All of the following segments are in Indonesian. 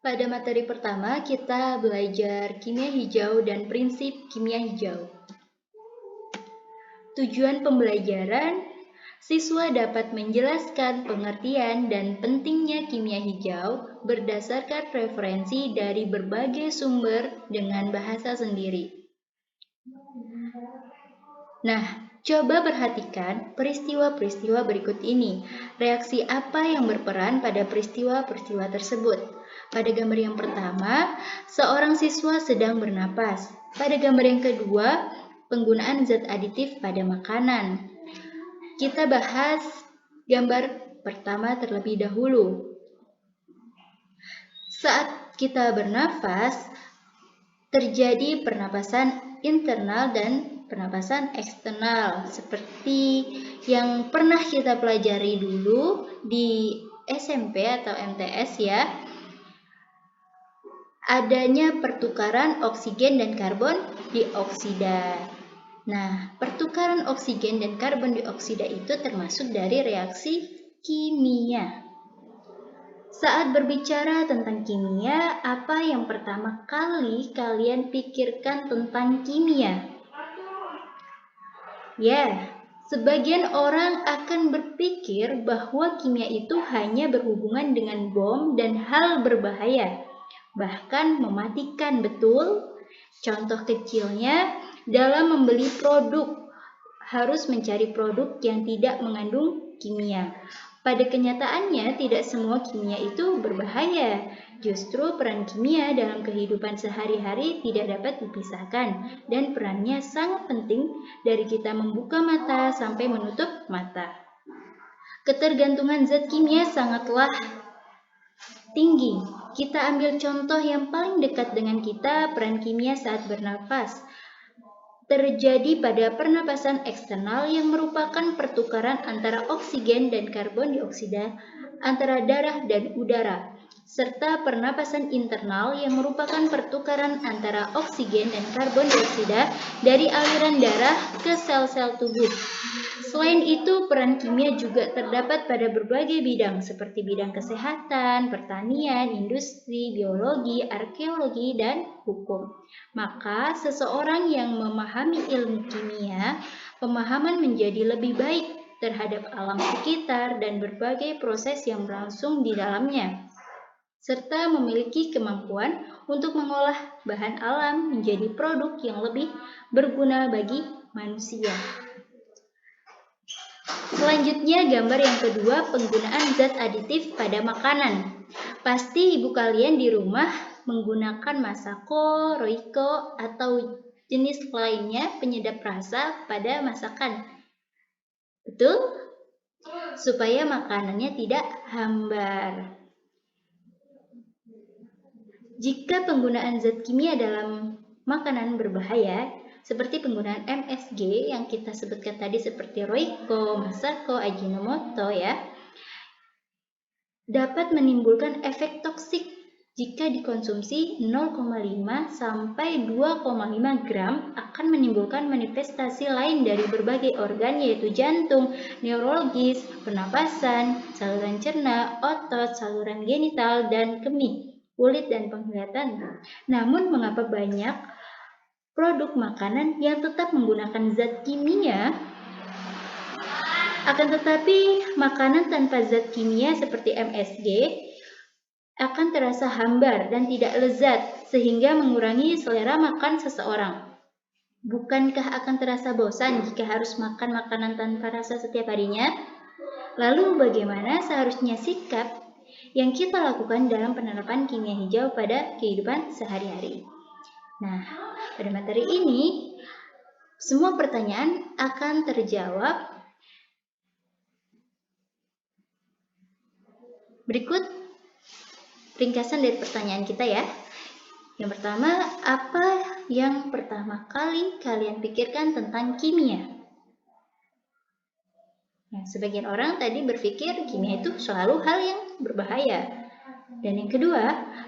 Pada materi pertama, kita belajar kimia hijau dan prinsip kimia hijau. Tujuan pembelajaran, siswa dapat menjelaskan pengertian dan pentingnya kimia hijau berdasarkan referensi dari berbagai sumber dengan bahasa sendiri. Nah, coba perhatikan peristiwa-peristiwa berikut ini. Reaksi apa yang berperan pada peristiwa-peristiwa tersebut? Pada gambar yang pertama, seorang siswa sedang bernapas. Pada gambar yang kedua, penggunaan zat aditif pada makanan. Kita bahas gambar pertama terlebih dahulu. Saat kita bernafas, terjadi pernapasan internal dan pernapasan eksternal, seperti yang pernah kita pelajari dulu di SMP atau MTS ya. Adanya pertukaran oksigen dan karbon dioksida. Nah, pertukaran oksigen dan karbon dioksida itu termasuk dari reaksi kimia. Saat berbicara tentang kimia, apa yang pertama kali kalian pikirkan tentang kimia? Ya, sebagian orang akan berpikir bahwa kimia itu hanya berhubungan dengan bom dan hal berbahaya, bahkan mematikan, betul? Contoh kecilnya, dalam membeli produk, harus mencari produk yang tidak mengandung kimia. Pada kenyataannya, tidak semua kimia itu berbahaya. Justru peran kimia dalam kehidupan sehari-hari tidak dapat dipisahkan, dan perannya sangat penting dari kita membuka mata sampai menutup mata. Ketergantungan zat kimia sangatlah tinggi. Kita ambil contoh yang paling dekat dengan kita, peran kimia saat bernapas. Terjadi pada pernapasan eksternal yang merupakan pertukaran antara oksigen dan karbon dioksida antara darah dan udara, serta pernapasan internal yang merupakan pertukaran antara oksigen dan karbon dioksida dari aliran darah ke sel-sel tubuh. Selain itu, peran kimia juga terdapat pada berbagai bidang seperti bidang kesehatan, pertanian, industri, biologi, arkeologi, dan hukum. Maka, seseorang yang memahami ilmu kimia, pemahaman menjadi lebih baik terhadap alam sekitar dan berbagai proses yang berlangsung di dalamnya, serta memiliki kemampuan untuk mengolah bahan alam menjadi produk yang lebih berguna bagi manusia. Selanjutnya, gambar yang kedua, penggunaan zat aditif pada makanan. Pasti ibu kalian di rumah menggunakan Masako, Royco, atau jenis lainnya penyedap rasa pada masakan. Betul? Supaya makanannya tidak hambar. Jika penggunaan zat kimia dalam makanan berbahaya, seperti penggunaan MSG yang kita sebutkan tadi seperti Royco, Masako, Ajinomoto ya, dapat menimbulkan efek toksik jika dikonsumsi 0,5 sampai 2,5 gram akan menimbulkan manifestasi lain dari berbagai organ yaitu jantung, neurologis, pernapasan, saluran cerna, otot, saluran genital, dan kemih, kulit, dan penglihatan. Namun mengapa banyak produk makanan yang tetap menggunakan zat kimia? Akan tetapi, makanan tanpa zat kimia seperti MSG akan terasa hambar dan tidak lezat, sehingga mengurangi selera makan seseorang. Bukankah akan terasa bosan jika harus makan makanan tanpa rasa setiap harinya? Lalu bagaimana seharusnya sikap yang kita lakukan dalam penerapan kimia hijau pada kehidupan sehari-hari? Nah, pada materi ini, semua pertanyaan akan terjawab. Berikut ringkasan dari pertanyaan kita ya. Yang pertama, apa yang pertama kali kalian pikirkan tentang kimia? Nah, sebagian orang tadi berpikir kimia itu selalu hal yang berbahaya. Dan yang kedua,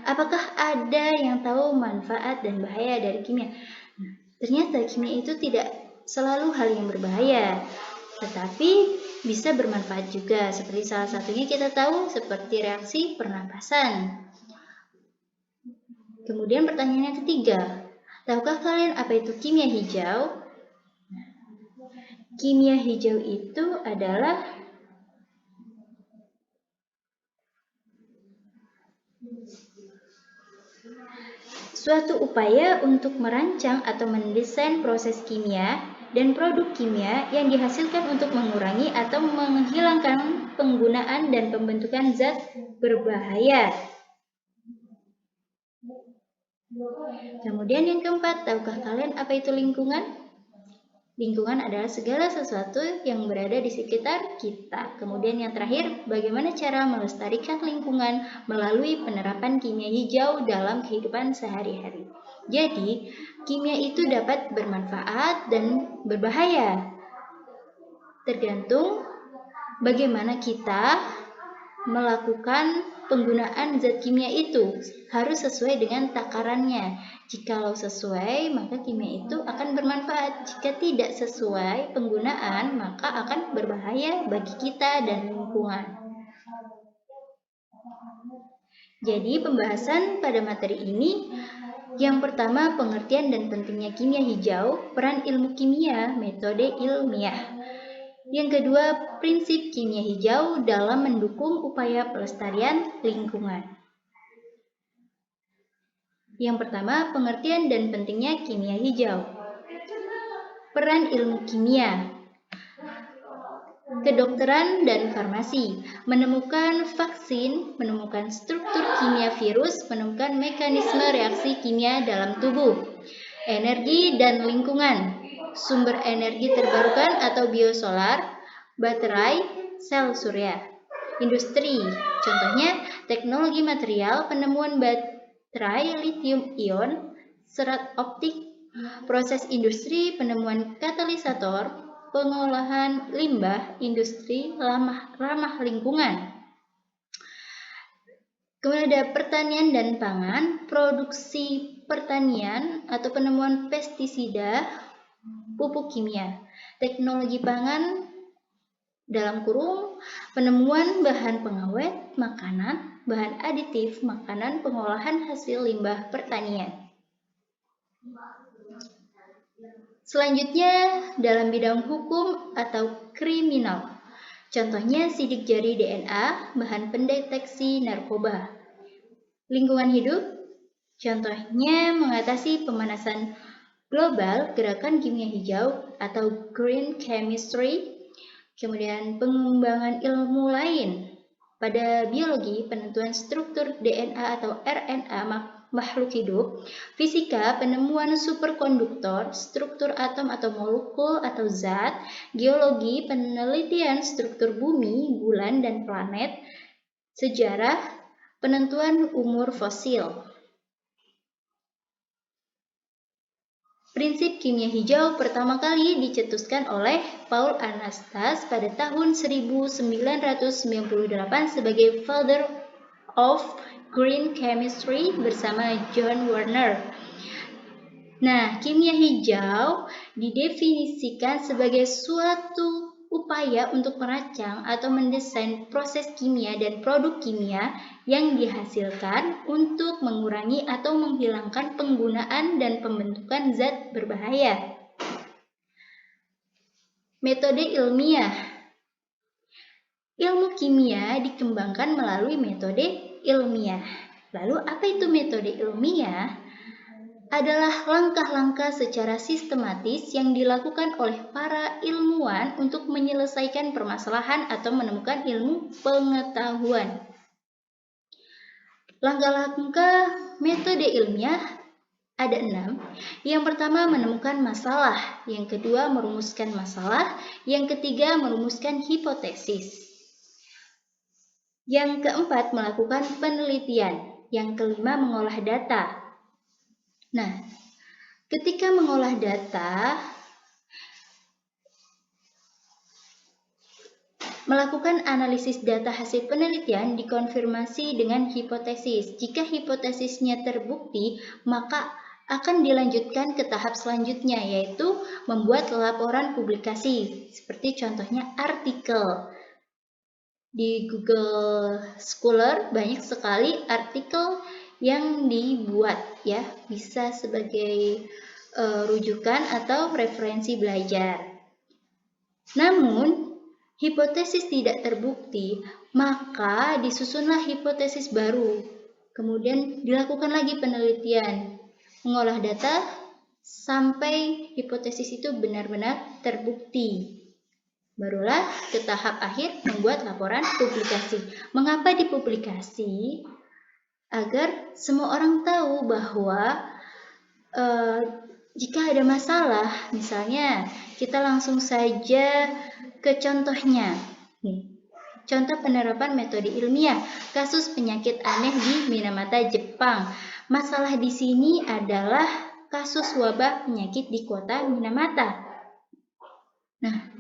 apakah ada yang tahu manfaat dan bahaya dari kimia? Nah, ternyata kimia itu tidak selalu hal yang berbahaya, tetapi bisa bermanfaat juga. Seperti salah satunya kita tahu seperti reaksi pernapasan. Kemudian pertanyaan yang ketiga, tahukah kalian apa itu kimia hijau? Kimia hijau itu adalah suatu upaya untuk merancang atau mendesain proses kimia dan produk kimia yang dihasilkan untuk mengurangi atau menghilangkan penggunaan dan pembentukan zat berbahaya. Kemudian yang keempat, tahukah kalian apa itu lingkungan? Lingkungan adalah segala sesuatu yang berada di sekitar kita. Kemudian yang terakhir, bagaimana cara melestarikan lingkungan melalui penerapan kimia hijau dalam kehidupan sehari-hari. Jadi, kimia itu dapat bermanfaat dan berbahaya. Tergantung bagaimana kita melakukan penggunaan zat kimia itu, harus sesuai dengan takarannya. Jikalau sesuai, maka kimia itu akan bermanfaat. Jika tidak sesuai penggunaan, maka akan berbahaya bagi kita dan lingkungan. Jadi pembahasan pada materi ini, yang pertama pengertian dan pentingnya kimia hijau, peran ilmu kimia, metode ilmiah. Yang kedua, prinsip kimia hijau dalam mendukung upaya pelestarian lingkungan. Yang pertama, pengertian dan pentingnya kimia hijau. Peran ilmu kimia, kedokteran dan farmasi, menemukan vaksin, menemukan struktur kimia virus, menemukan mekanisme reaksi kimia dalam tubuh. Energi dan lingkungan, sumber energi terbarukan atau biosolar, baterai, sel surya. Industri, contohnya teknologi material, penemuan baterai lithium ion, serat optik, proses industri, penemuan katalisator, pengolahan limbah, industri ramah lingkungan. Kemudian ada pertanian dan pangan, produksi pertanian atau penemuan pestisida, pupuk kimia, teknologi pangan dalam kurung, penemuan bahan pengawet makanan, bahan aditif makanan, pengolahan hasil limbah pertanian. Selanjutnya dalam bidang hukum atau kriminal. Contohnya sidik jari DNA, bahan pendeteksi narkoba. Lingkungan hidup, contohnya mengatasi pemanasan global, gerakan kimia hijau atau green chemistry. Kemudian pengembangan ilmu lain pada biologi, penentuan struktur DNA atau RNA makhluk hidup, fisika, penemuan superkonduktor, struktur atom atau molekul atau zat, geologi, penelitian struktur bumi, bulan, dan planet, sejarah, penentuan umur fosil. Prinsip kimia hijau pertama kali dicetuskan oleh Paul Anastas pada tahun 1998 sebagai Father of Green Chemistry bersama John Werner. Nah, kimia hijau didefinisikan sebagai suatu upaya untuk merancang atau mendesain proses kimia dan produk kimia yang dihasilkan untuk mengurangi atau menghilangkan penggunaan dan pembentukan zat berbahaya. Metode ilmiah. Ilmu kimia dikembangkan melalui metode ilmiah. Lalu apa itu metode ilmiah? Adalah langkah-langkah secara sistematis yang dilakukan oleh para ilmuwan untuk menyelesaikan permasalahan atau menemukan ilmu pengetahuan. Langkah-langkah metode ilmiah ada 6. Yang pertama menemukan masalah, yang kedua merumuskan masalah, yang ketiga merumuskan hipotesis. Yang keempat, melakukan penelitian. Yang kelima, mengolah data. Nah, ketika mengolah data, melakukan analisis data hasil penelitian dikonfirmasi dengan hipotesis. Jika hipotesisnya terbukti, maka akan dilanjutkan ke tahap selanjutnya, yaitu membuat laporan publikasi. Seperti contohnya artikel. Di Google Scholar banyak sekali artikel yang dibuat ya, bisa sebagai rujukan atau referensi belajar. Namun, hipotesis tidak terbukti, maka disusunlah hipotesis baru. Kemudian dilakukan lagi penelitian, mengolah data sampai hipotesis itu benar-benar terbukti. Barulah ke tahap akhir membuat laporan publikasi. Mengapa dipublikasi? Agar semua orang tahu bahwa jika ada masalah, misalnya kita langsung saja ke contohnya. Contoh penerapan metode ilmiah, kasus penyakit aneh di Minamata, Jepang. Masalah di sini adalah kasus wabah penyakit di kota Minamata. Nah,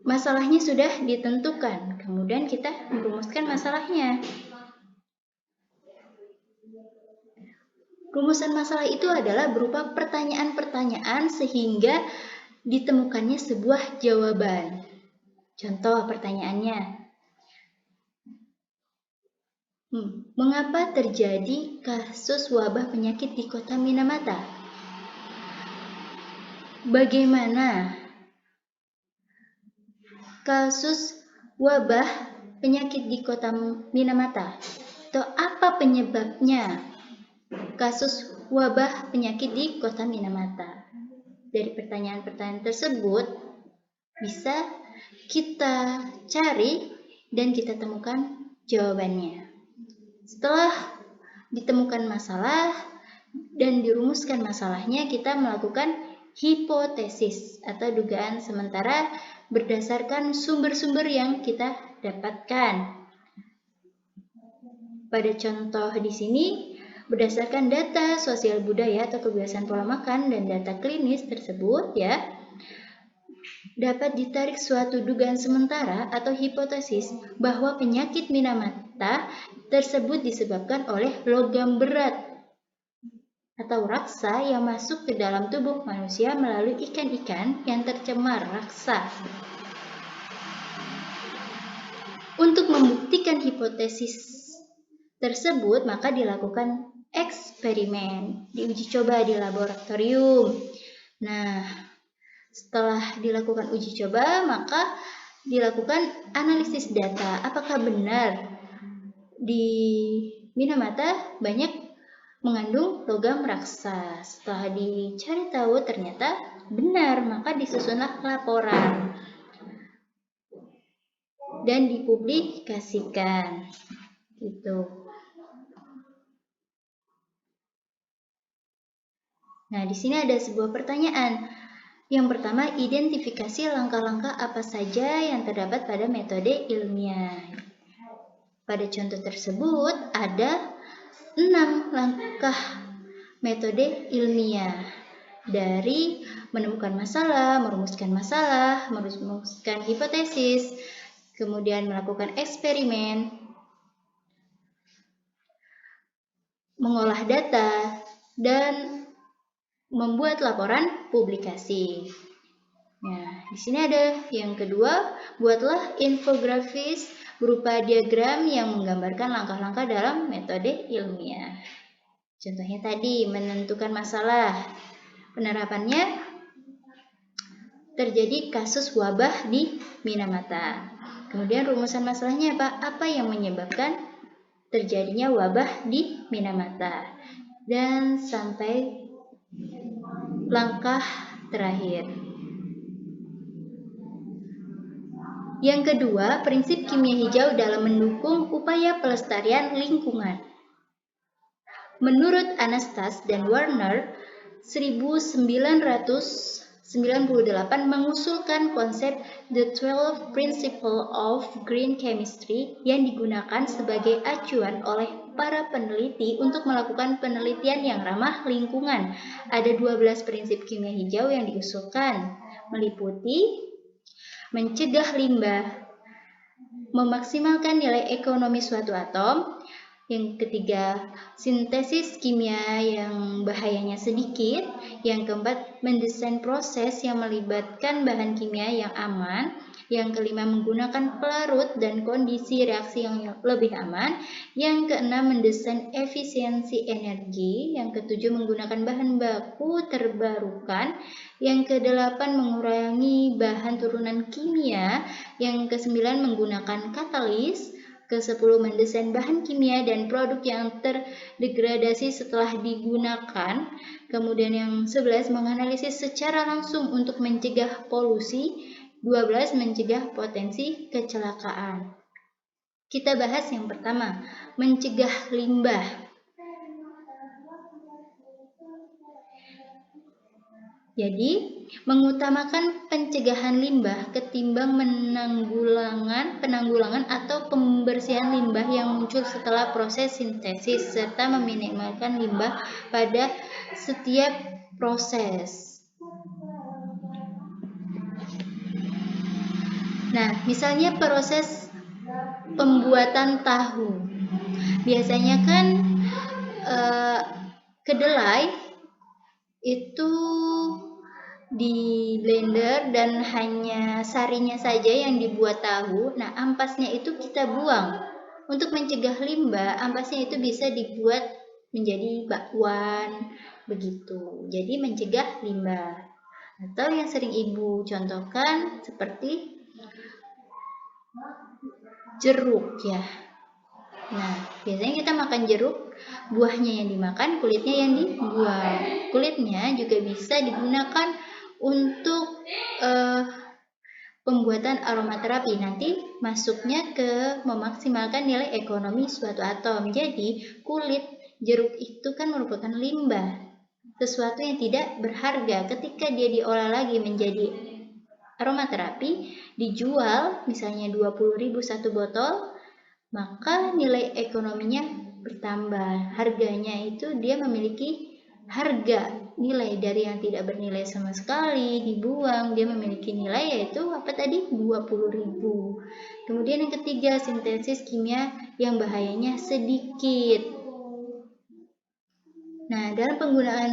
masalahnya sudah ditentukan, kemudian kita merumuskan masalahnya. Rumusan masalah itu adalah berupa pertanyaan-pertanyaan sehingga ditemukannya sebuah jawaban. Contoh pertanyaannya, mengapa terjadi kasus wabah penyakit di kota Minamata? Bagaimana kasus wabah penyakit di kota Minamata? Atau apa penyebabnya kasus wabah penyakit di kota Minamata? Dari pertanyaan-pertanyaan tersebut bisa kita cari dan kita temukan jawabannya. Setelah ditemukan masalah dan dirumuskan masalahnya, kita melakukan hipotesis atau dugaan sementara berdasarkan sumber-sumber yang kita dapatkan. Pada contoh di sini, berdasarkan data sosial budaya atau kebiasaan pola makan dan data klinis tersebut ya, dapat ditarik suatu dugaan sementara atau hipotesis bahwa penyakit Minamata tersebut disebabkan oleh logam berat atau raksa yang masuk ke dalam tubuh manusia melalui ikan-ikan yang tercemar raksa. Untuk membuktikan hipotesis tersebut, maka dilakukan eksperimen, diuji coba di laboratorium. Nah, setelah dilakukan uji coba, maka dilakukan analisis data. Apakah benar di Minamata banyak mengandung logam raksa? Setelah dicari tahu ternyata benar, maka disusunlah laporan dan dipublikasikan. Gitu. Nah, di sini ada sebuah pertanyaan. Yang pertama, identifikasi langkah-langkah apa saja yang terdapat pada metode ilmiah. Pada contoh tersebut ada 6 langkah metode ilmiah. Dari menemukan masalah, merumuskan hipotesis, kemudian melakukan eksperimen, mengolah data, dan membuat laporan publikasi. Nah, di sini ada yang kedua, buatlah infografis berupa diagram yang menggambarkan langkah-langkah dalam metode ilmiah. Contohnya tadi, menentukan masalah. Penerapannya terjadi kasus wabah di Minamata. Kemudian rumusan masalahnya apa? Apa yang menyebabkan terjadinya wabah di Minamata? Dan sampai langkah terakhir. Yang kedua, prinsip kimia hijau dalam mendukung upaya pelestarian lingkungan. Menurut Anastas dan Warner, 1998 mengusulkan konsep The 12 Principles of Green Chemistry yang digunakan sebagai acuan oleh para peneliti untuk melakukan penelitian yang ramah lingkungan. Ada 12 prinsip kimia hijau yang diusulkan, meliputi mencegah limbah, memaksimalkan nilai ekonomi suatu atom. Yang ketiga, sintesis kimia yang bahayanya sedikit. Yang keempat, mendesain proses yang melibatkan bahan kimia yang aman. Yang kelima, menggunakan pelarut dan kondisi reaksi yang lebih aman. Yang keenam, mendesain efisiensi energi. Yang ketujuh, menggunakan bahan baku terbarukan. Yang kedelapan, mengurangi bahan turunan kimia. Yang kesembilan, menggunakan katalis. Ke-10, mendesain bahan kimia dan produk yang terdegradasi setelah digunakan. Kemudian yang 11, menganalisis secara langsung untuk mencegah polusi. 12, mencegah potensi kecelakaan. Kita bahas yang pertama, mencegah limbah. Jadi, mengutamakan pencegahan limbah ketimbang penanggulangan atau pembersihan limbah yang muncul setelah proses sintesis, serta meminimalkan limbah pada setiap proses. Nah, misalnya proses pembuatan tahu. Biasanya kan kedelai itu di blender dan hanya sarinya saja yang dibuat tahu. Nah, ampasnya itu kita buang. Untuk mencegah limbah, ampasnya itu bisa dibuat menjadi bakwan, begitu. Jadi mencegah limbah. Atau yang sering Ibu contohkan seperti jeruk ya. Nah, biasanya kita makan jeruk, buahnya yang dimakan, kulitnya yang dibuang. Kulitnya juga bisa digunakan untuk pembuatan aromaterapi. Nanti masuknya ke memaksimalkan nilai ekonomi suatu atom. Jadi, kulit jeruk itu kan merupakan limbah, sesuatu yang tidak berharga. Ketika dia diolah lagi menjadi aromaterapi, dijual misalnya 20.000 satu botol, maka nilai ekonominya bertambah. Harganya itu dia memiliki harga nilai dari yang tidak bernilai sama sekali, dibuang, dia memiliki nilai yaitu apa tadi? 20.000. Kemudian yang ketiga, sintesis kimia yang bahayanya sedikit. Nah, dalam penggunaan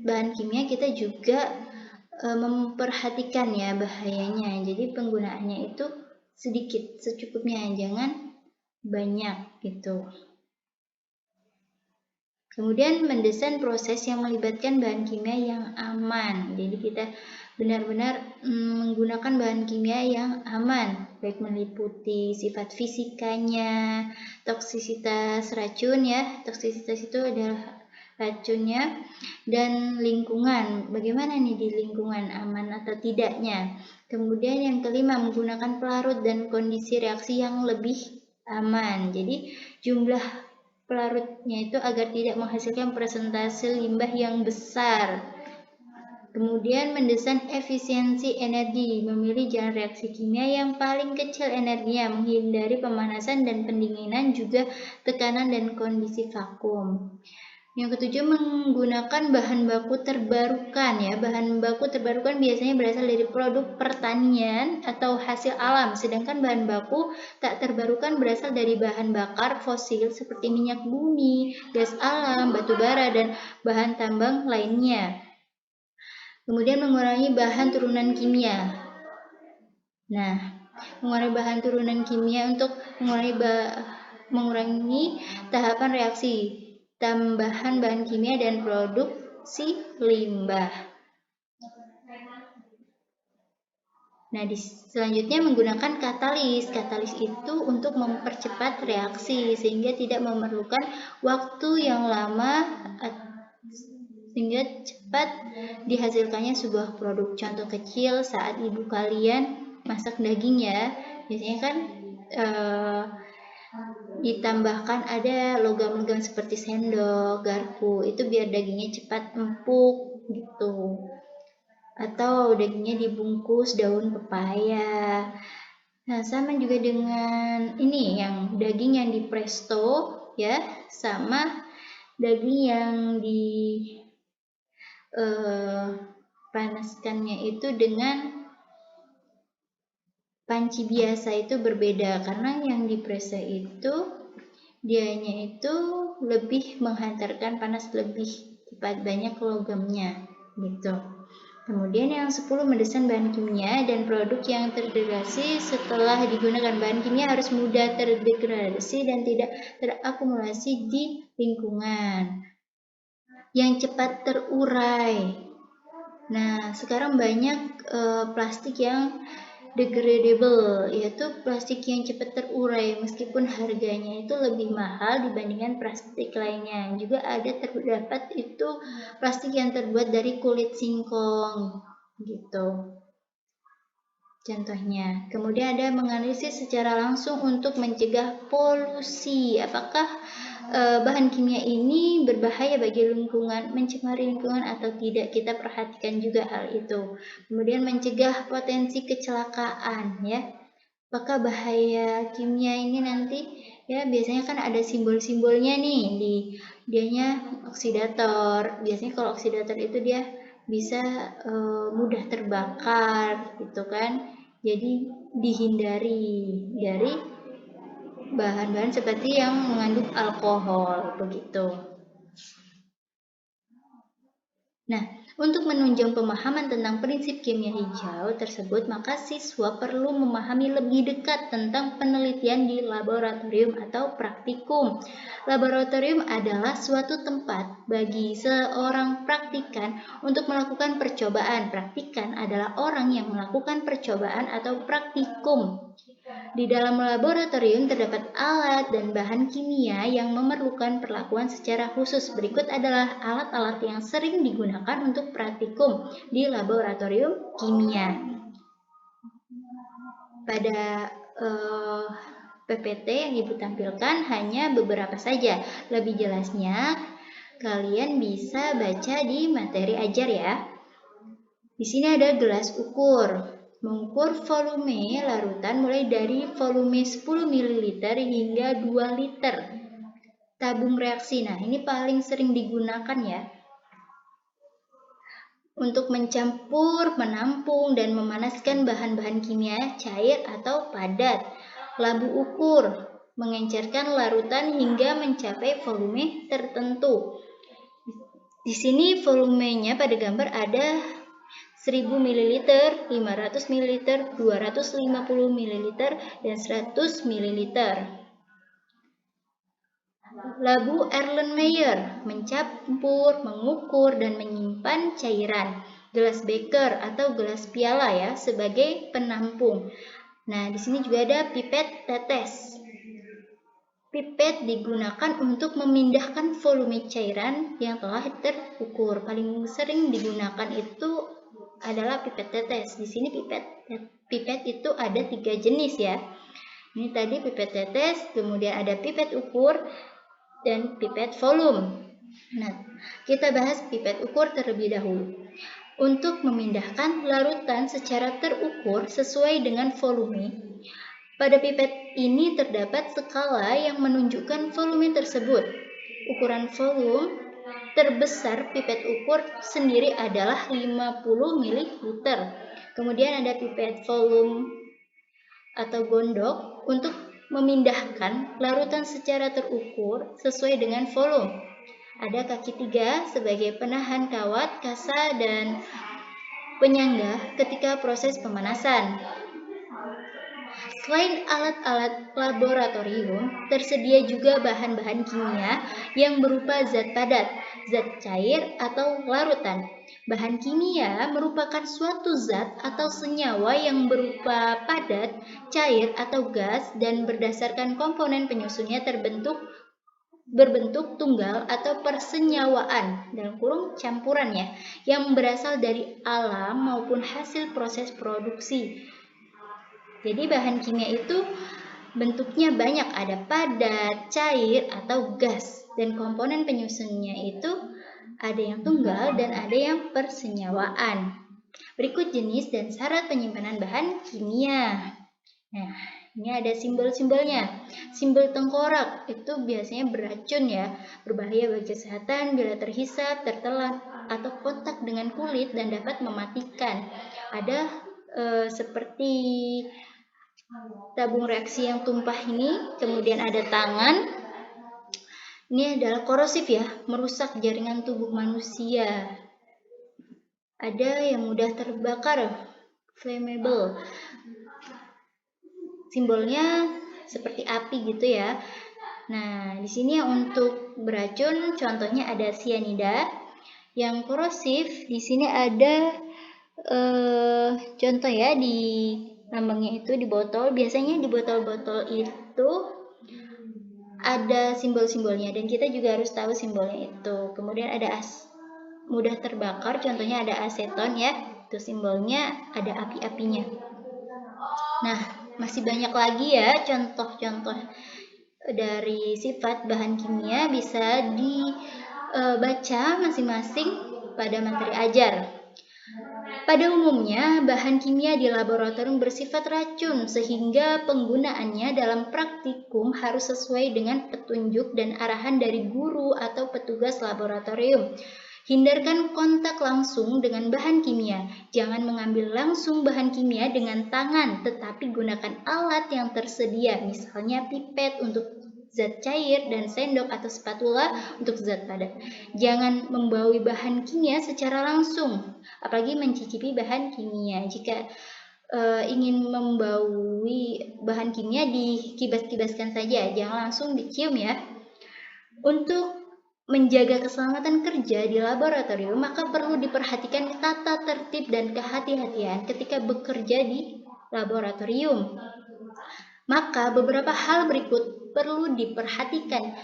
bahan kimia kita juga memperhatikan ya bahayanya. Jadi penggunaannya itu sedikit, secukupnya, jangan banyak gitu. Kemudian mendesain proses yang melibatkan bahan kimia yang aman. Jadi kita benar-benar menggunakan bahan kimia yang aman, baik meliputi sifat fisikanya, toksisitas racun ya. Toksisitas itu adalah racunnya, dan lingkungan. Bagaimana nih di lingkungan, aman atau tidaknya? Kemudian yang kelima, menggunakan pelarut dan kondisi reaksi yang lebih aman. Jadi jumlah pelarutnya itu agar tidak menghasilkan persentase limbah yang besar. Kemudian mendesain efisiensi energi, memilih jalan reaksi kimia yang paling kecil energinya, menghindari pemanasan dan pendinginan, juga tekanan dan kondisi vakum. Yang ketujuh, menggunakan bahan baku terbarukan ya. Bahan baku terbarukan biasanya berasal dari produk pertanian atau hasil alam, sedangkan bahan baku tak terbarukan berasal dari bahan bakar fosil seperti minyak bumi, gas alam, batu bara, dan bahan tambang lainnya. Kemudian mengurangi bahan turunan kimia. Nah, mengurangi bahan turunan kimia untuk mengurangi tahapan reaksi tambahan bahan kimia dan produksi limbah. Nah, selanjutnya menggunakan katalis. Katalis itu untuk mempercepat reaksi sehingga tidak memerlukan waktu yang lama, sehingga cepat dihasilkannya sebuah produk. Contoh kecil, saat ibu kalian masak daging ya, biasanya kan ditambahkan ada logam-logam seperti sendok, garpu, itu biar dagingnya cepat empuk gitu. Atau dagingnya dibungkus daun pepaya. Nah, sama juga dengan ini yang daging yang di presto ya, sama daging yang di panaskannya itu dengan panci biasa itu berbeda, karena yang di presto itu dianya itu lebih menghantarkan panas lebih cepat, banyak logamnya gitu. Kemudian yang 10 mendesain bahan kimia dan produk yang terdegradasi setelah digunakan. Bahan kimia harus mudah terdegradasi dan tidak terakumulasi di lingkungan. Yang cepat terurai. Nah, sekarang banyak plastik yang degradable, yaitu plastik yang cepat terurai meskipun harganya itu lebih mahal dibandingkan plastik lainnya. Juga terdapat itu plastik yang terbuat dari kulit singkong gitu. Contohnya, kemudian ada menganalisis secara langsung untuk mencegah polusi. Apakah bahan kimia ini berbahaya bagi lingkungan, mencemari lingkungan atau tidak? Kita perhatikan juga hal itu. Kemudian mencegah potensi kecelakaan, ya. Apakah bahaya kimia ini nanti? Ya, biasanya kan ada simbol-simbolnya nih dianya oksidator. Biasanya kalau oksidator itu dia bisa mudah terbakar gitu kan. Jadi dihindari dari bahan-bahan seperti yang mengandung alkohol begitu. Nah, untuk menunjang pemahaman tentang prinsip kimia hijau tersebut, maka siswa perlu memahami lebih dekat tentang penelitian di laboratorium atau praktikum. Laboratorium adalah suatu tempat bagi seorang praktikan untuk melakukan percobaan. Praktikan adalah orang yang melakukan percobaan atau praktikum. Di dalam laboratorium terdapat alat dan bahan kimia yang memerlukan perlakuan secara khusus. Berikut adalah alat-alat yang sering digunakan untuk praktikum di laboratorium kimia. Pada PPT yang Ibu tampilkan hanya beberapa saja. Lebih jelasnya kalian bisa baca di materi ajar ya. Di sini ada gelas ukur. Mengukur volume larutan mulai dari volume 10 ml hingga 2 liter. Tabung reaksi, nah ini paling sering digunakan ya. Untuk mencampur, menampung, dan memanaskan bahan-bahan kimia cair atau padat. Labu ukur, mengencerkan larutan hingga mencapai volume tertentu. Di sini volumenya pada gambar ada 1000 ml, 500 ml, 250 ml, dan 100 ml. Labu Erlenmeyer mencampur, mengukur, dan menyimpan cairan. Gelas beker atau gelas piala ya sebagai penampung. Nah, di sini juga ada pipet tetes. Pipet digunakan untuk memindahkan volume cairan yang telah terukur. Paling sering digunakan itu adalah pipet tetes. Di sini pipet itu ada 3 jenis ya. Ini tadi pipet tetes, kemudian ada pipet ukur dan pipet volume. Nah, kita bahas pipet ukur terlebih dahulu. Untuk memindahkan larutan secara terukur sesuai dengan volume. Pada pipet ini terdapat skala yang menunjukkan volume tersebut. Ukuran volume terbesar pipet ukur sendiri adalah 50 ml. Kemudian ada pipet volume atau gondok untuk memindahkan larutan secara terukur sesuai dengan volume. Ada kaki 3 sebagai penahan kawat, kasa, dan penyangga ketika proses pemanasan. Selain alat-alat laboratorium, tersedia juga bahan-bahan kimia yang berupa zat padat, zat cair, atau larutan. Bahan kimia merupakan suatu zat atau senyawa yang berupa padat, cair, atau gas dan berdasarkan komponen penyusunnya berbentuk tunggal atau persenyawaan dalam kurung campurannya yang berasal dari alam maupun hasil proses produksi. Jadi bahan kimia itu bentuknya banyak, ada padat, cair, atau gas. Dan komponen penyusunnya itu ada yang tunggal dan ada yang persenyawaan. Berikut jenis dan syarat penyimpanan bahan kimia. Nah, ini ada simbol-simbolnya. Simbol tengkorak itu biasanya beracun ya, berbahaya bagi kesehatan bila terhisap, tertelan, atau kontak dengan kulit dan dapat mematikan. Ada seperti tabung reaksi yang tumpah ini, kemudian ada tangan. Ini adalah korosif ya, merusak jaringan tubuh manusia. Ada yang mudah terbakar, flammable. Simbolnya seperti api gitu ya. Nah, di sini untuk beracun contohnya ada sianida. Yang korosif di sini ada contoh ya di lambangnya itu di botol. Biasanya di botol-botol itu ada simbol-simbolnya dan kita juga harus tahu simbolnya itu. Kemudian ada mudah terbakar, contohnya ada aseton ya. Itu simbolnya ada api-apinya. Nah, masih banyak lagi ya contoh-contoh dari sifat bahan kimia bisa dibaca masing-masing pada materi ajar. Pada umumnya, bahan kimia di laboratorium bersifat racun sehingga penggunaannya dalam praktikum harus sesuai dengan petunjuk dan arahan dari guru atau petugas laboratorium. Hindarkan kontak langsung dengan bahan kimia. Jangan mengambil langsung bahan kimia dengan tangan, tetapi gunakan alat yang tersedia, misalnya pipet untuk zat cair dan sendok atau spatula untuk zat padat. Jangan membawi bahan kimia secara langsung, apalagi mencicipi bahan kimia. Jika ingin membawi bahan kimia, dikibas-kibaskan saja, jangan langsung dicium ya. Untuk menjaga keselamatan kerja di laboratorium, maka perlu diperhatikan tata tertib dan kehati-hatian ketika bekerja di laboratorium. Maka beberapa hal berikut perlu diperhatikan.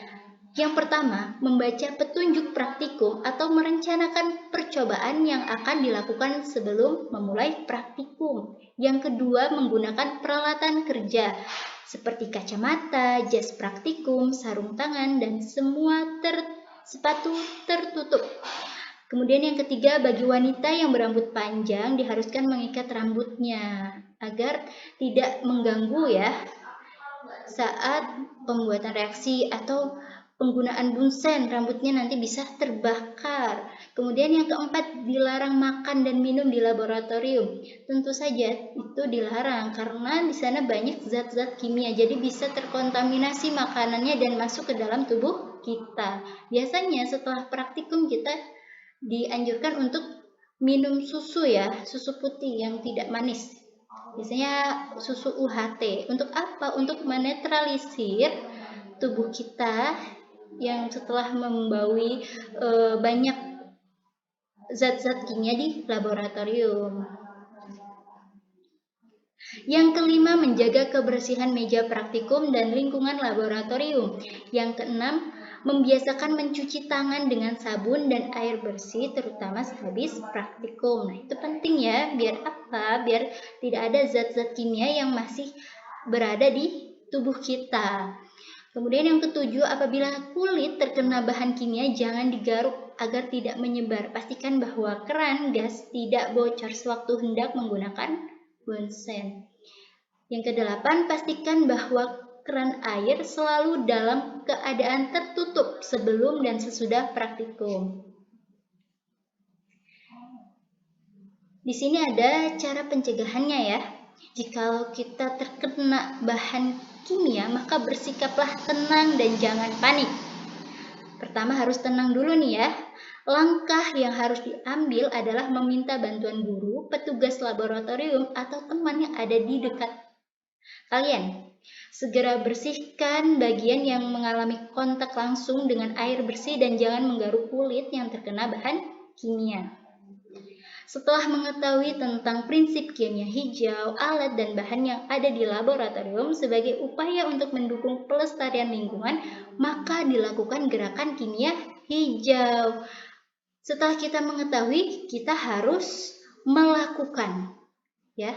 Yang pertama, membaca petunjuk praktikum atau merencanakan percobaan yang akan dilakukan sebelum memulai praktikum. Yang kedua, menggunakan peralatan kerja seperti kacamata, jas praktikum, sarung tangan, dan semua sepatu tertutup. Kemudian yang ketiga, bagi wanita yang berambut panjang diharuskan mengikat rambutnya agar tidak mengganggu ya saat pembuatan reaksi atau penggunaan bunsen, rambutnya nanti bisa terbakar. Kemudian yang keempat, dilarang makan dan minum di laboratorium. Tentu saja itu dilarang karena di sana banyak zat-zat kimia, jadi bisa terkontaminasi makanannya dan masuk ke dalam tubuh kita. Biasanya setelah praktikum kita dianjurkan untuk minum susu ya, susu putih yang tidak manis. Biasanya susu UHT. Untuk apa? Untuk menetralisir tubuh kita yang setelah membawi banyak zat-zat kimia di laboratorium. Yang kelima, menjaga kebersihan meja praktikum dan lingkungan laboratorium. Yang keenam, membiasakan mencuci tangan dengan sabun dan air bersih, terutama sehabis praktikum. Nah, itu penting ya, biar apa? Biar tidak ada zat-zat kimia yang masih berada di tubuh kita. Kemudian yang ketujuh, apabila kulit terkena bahan kimia, jangan digaruk agar tidak menyebar. Pastikan bahwa keran gas tidak bocor sewaktu hendak menggunakan bunsen. Yang kedelapan, pastikan bahwa keran air selalu dalam keadaan tertutup sebelum dan sesudah praktikum. Di sini ada cara pencegahannya ya. Jika kita terkena bahan kimia, maka bersikaplah tenang dan jangan panik. Pertama harus tenang dulu nih ya. Langkah yang harus diambil adalah meminta bantuan guru, petugas laboratorium, atau teman yang ada di dekat kalian. Segera bersihkan bagian yang mengalami kontak langsung dengan air bersih dan jangan menggaruk kulit yang terkena bahan kimia. Setelah mengetahui tentang prinsip kimia hijau, alat dan bahan yang ada di laboratorium sebagai upaya untuk mendukung pelestarian lingkungan, maka dilakukan gerakan kimia hijau. Setelah kita mengetahui, kita harus melakukan, ya.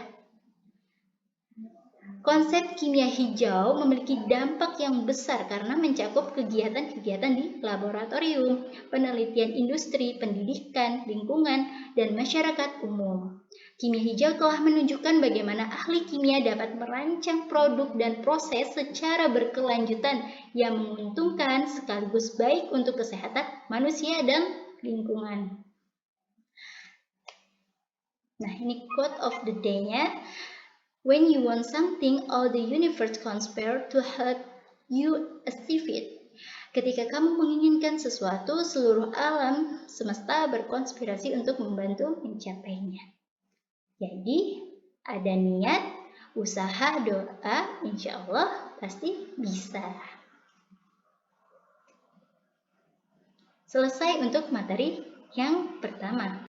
Konsep kimia hijau memiliki dampak yang besar karena mencakup kegiatan-kegiatan di laboratorium, penelitian industri, pendidikan, lingkungan, dan masyarakat umum. Kimia hijau telah menunjukkan bagaimana ahli kimia dapat merancang produk dan proses secara berkelanjutan yang menguntungkan sekaligus baik untuk kesehatan manusia dan lingkungan. Nah, ini quote of the day-nya. When you want something, all the universe conspires to help you achieve it. Ketika kamu menginginkan sesuatu, seluruh alam semesta berkonspirasi untuk membantu mencapainya. Jadi, ada niat, usaha, doa, insya Allah pasti bisa. Selesai untuk materi yang pertama.